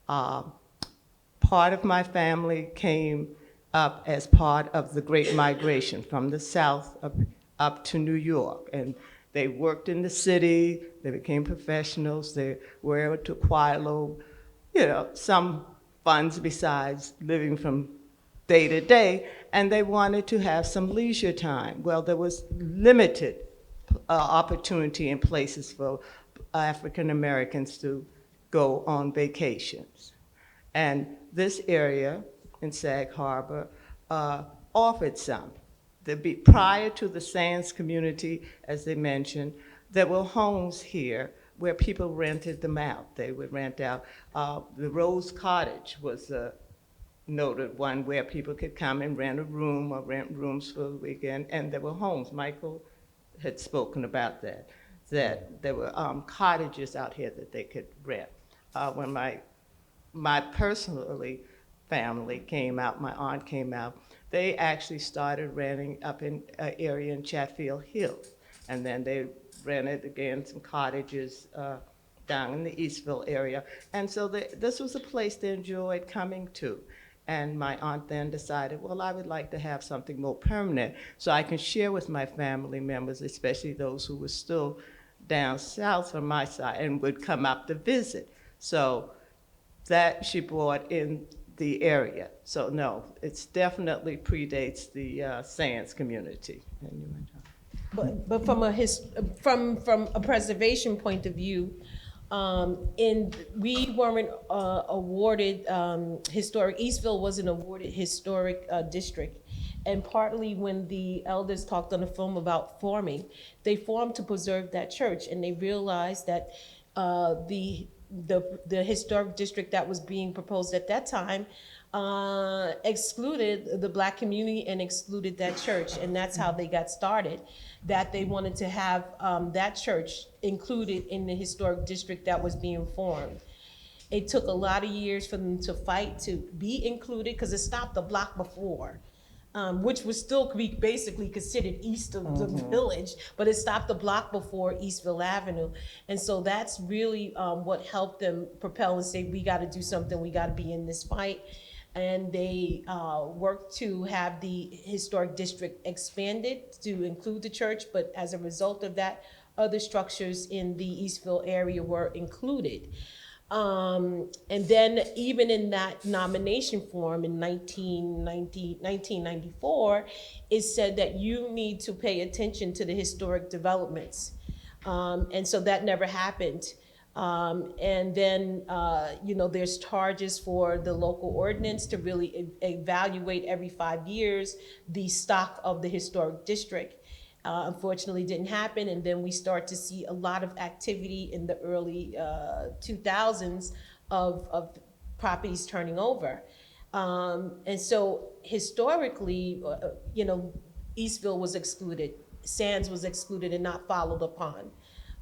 Part of my family came up as part of the Great Migration from the South up to New York, and they worked in the city, they became professionals, they were able to acquire some funds besides living from day to day, and they wanted to have some leisure time. Well, there was limited opportunity in places for African Americans to go on vacations. And this area in Sag Harbor offered some. Prior to the Sands community, as they mentioned, there were homes here where people rented them out. They would rent out. The Rose Cottage was a noted one where people could come and rent a room or rent rooms for the weekend, and there were homes. Michael had spoken about that there were cottages out here that they could rent. When my personally family came out, my aunt came out, they actually started renting up in an area in Chatfield Hill, and then they rented again some cottages down in the Eastville area, and so this was a place they enjoyed coming to. And my aunt then decided, well, I would like to have something more permanent so I can share with my family members, especially those who were still down south from my side and would come up to visit. So that she brought in the area. So no, it's definitely predates the Sands community. But from a preservation point of view, we weren't awarded historic. Eastville wasn't awarded historic district, and partly when the elders talked on the film about forming, they formed to preserve that church, and they realized that the the historic district that was being proposed at that time excluded the Black community and excluded that church, and that's how they got started. That they wanted to have that church included in the historic district that was being formed. It took a lot of years for them to fight to be included because it stopped a block before, which was still be basically considered east of the village, but it stopped a block before Eastville Avenue. And so that's really what helped them propel and say, we got to do something, we got to be in this fight. And they worked to have the historic district expanded to include the church, but as a result of that, other structures in the Eastville area were included. And then even in that nomination form in 1994, it said that you need to pay attention to the historic developments. And so that never happened. And then, there's charges for the local ordinance to really evaluate every 5 years the stock of the historic district. Unfortunately, didn't happen, and then we start to see a lot of activity in the early 2000s of properties turning over. And so historically, Eastville was excluded, Sands was excluded and not followed upon.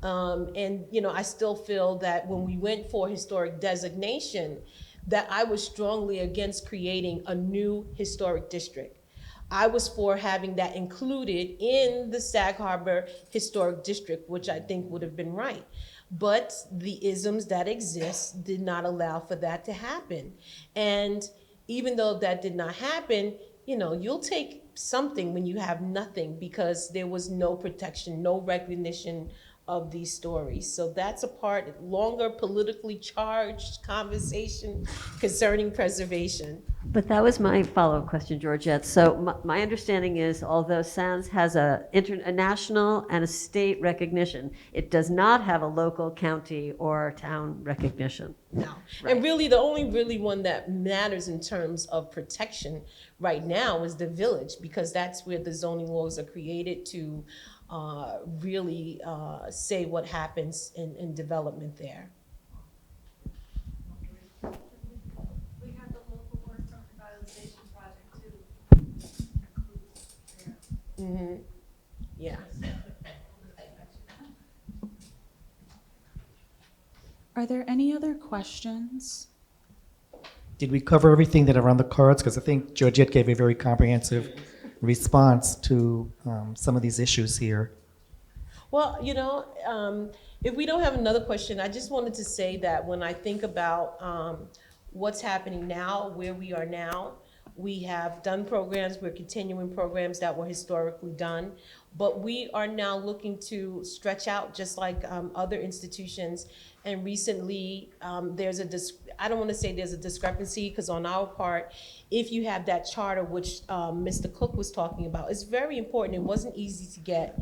I still feel that when we went for historic designation, that I was strongly against creating a new historic district. I was for having that included in the Sag Harbor Historic District, which I think would have been right. But the isms that exist did not allow for that to happen. And even though that did not happen, you'll take something when you have nothing, because there was no protection, no recognition of these stories. So that's a longer politically charged conversation concerning preservation. But that was my follow-up question, Georgette. So my understanding is, although Sands has a national and a state recognition, it does not have a local, county, or town recognition. No. Right. And really, the only one that matters in terms of protection right now is the village, because that's where the zoning laws are created to really say what happens in development there. We have the local waterfront revitalization project too. Mm-hmm. Yeah. Are there any other questions? Did we cover everything that are on the cards? Because I think Georgette gave a very comprehensive response to some of these issues here. Well, if we don't have another question, I just wanted to say that when I think about what's happening now, where we are now, we have done programs, we're continuing programs that were historically done, but we are now looking to stretch out just like other institutions. And recently, I don't want to say there's a discrepancy, because on our part, if you have that charter, which Mr. Cook was talking about, it's very important. It wasn't easy to get.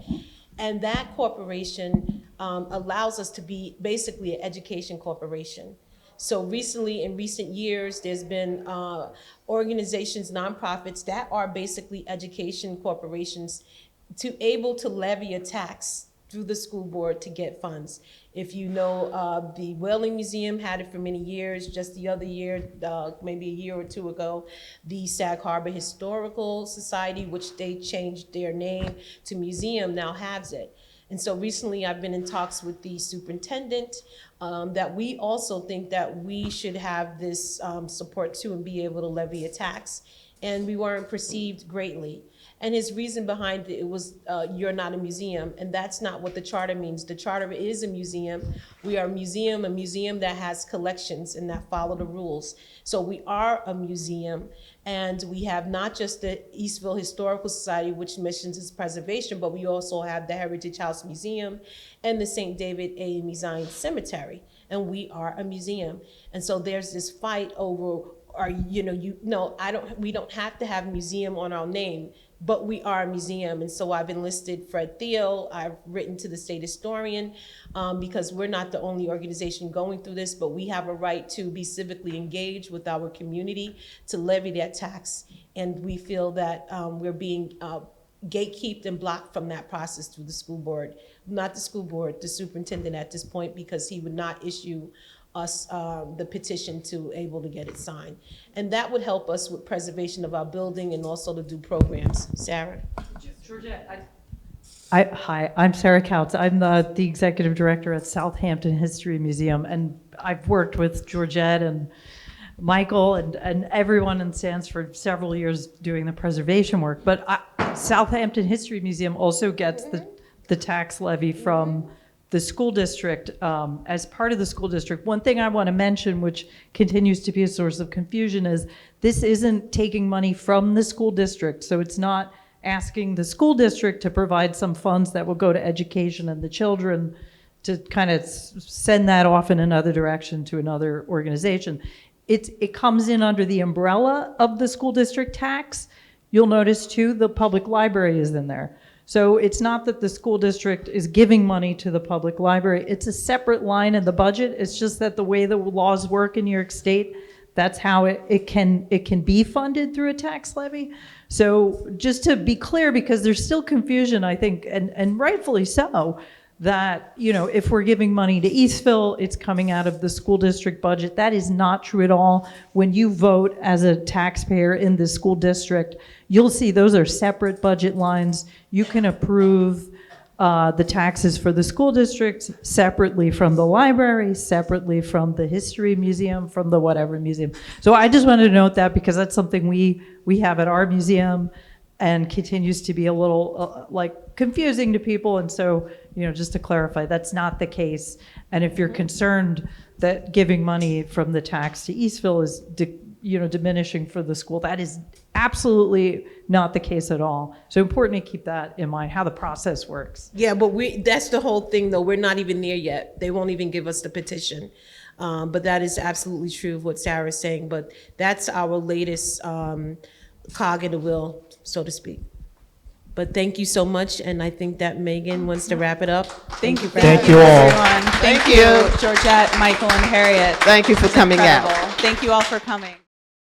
And that corporation allows us to be basically an education corporation. So recently, in recent years, there's been organizations, nonprofits that are basically education corporations to able to levy a tax through the school board to get funds. If you know, the Whaling Museum had it for many years. Just the other year, maybe a year or two ago, the Sag Harbor Historical Society, which they changed their name to museum, now has it. And so recently I've been in talks with the superintendent that we also think that we should have this support too and be able to levy a tax. And we weren't perceived greatly. And his reason behind it was, you're not a museum, and that's not what the charter means. The charter is a museum. We are a museum that has collections and that follow the rules. So we are a museum, and we have not just the Eastville Historical Society, which missions is preservation, but we also have the Heritage House Museum and the St. David A. Zion Cemetery, and we are a museum. And so there's this fight over, we don't have to have a museum on our name, but we are a museum. And so I've enlisted Fred Thiel, I've written to the state historian, because we're not the only organization going through this, but we have a right to be civically engaged with our community to levy that tax. And we feel that we're being gatekeeped and blocked from that process through the school board. Not the school board, the superintendent at this point, because he would not issue us the petition to able to get it signed. And that would help us with preservation of our building and also to do programs. Sarah? Georgette, hi, I'm Sarah Couts. I'm the executive director at Southampton History Museum, and I've worked with Georgette and Michael and everyone in SANS for several years doing the preservation work. But Southampton History Museum also gets the tax levy from the school district as part of the school district. One thing I want to mention, which continues to be a source of confusion, is this isn't taking money from the school district. So it's not asking the school district to provide some funds that will go to education and the children to kind of send that off in another direction to another organization. It comes in under the umbrella of the school district tax. You'll notice too, the public library is in there. So it's not that the school district is giving money to the public library. It's a separate line in the budget. It's just that the way the laws work in New York State, that's how it can be funded through a tax levy. So just to be clear, because there's still confusion, I think, and rightfully so, that, you know, if we're giving money to Eastville, it's coming out of the school district budget. That is not true at all. When you vote as a taxpayer in the school district, you'll see those are separate budget lines. You can approve the taxes for the school districts separately from the library, separately from the history museum, from the whatever museum. So I just wanted to note that because that's something we have at our museum and continues to be a little like confusing to people. And so, you know, just to clarify, that's not the case. And if you're concerned that giving money from the tax to Eastville is diminishing for the school, that is absolutely not the case at all. So important to keep that in mind, how the process works. Yeah, but that's the whole thing, though. We're not even there yet. They won't even give us the petition. But that is absolutely true of what Sarah's saying. But that's our latest cog in the wheel, so to speak. But thank you so much, and I think that Megan wants to wrap it up. Thank you for Thank having you us, all. everyone. Thank Thank you, you. Georgette, Michael, and Harriet. Thank you for coming out. Incredible. Thank you all for coming.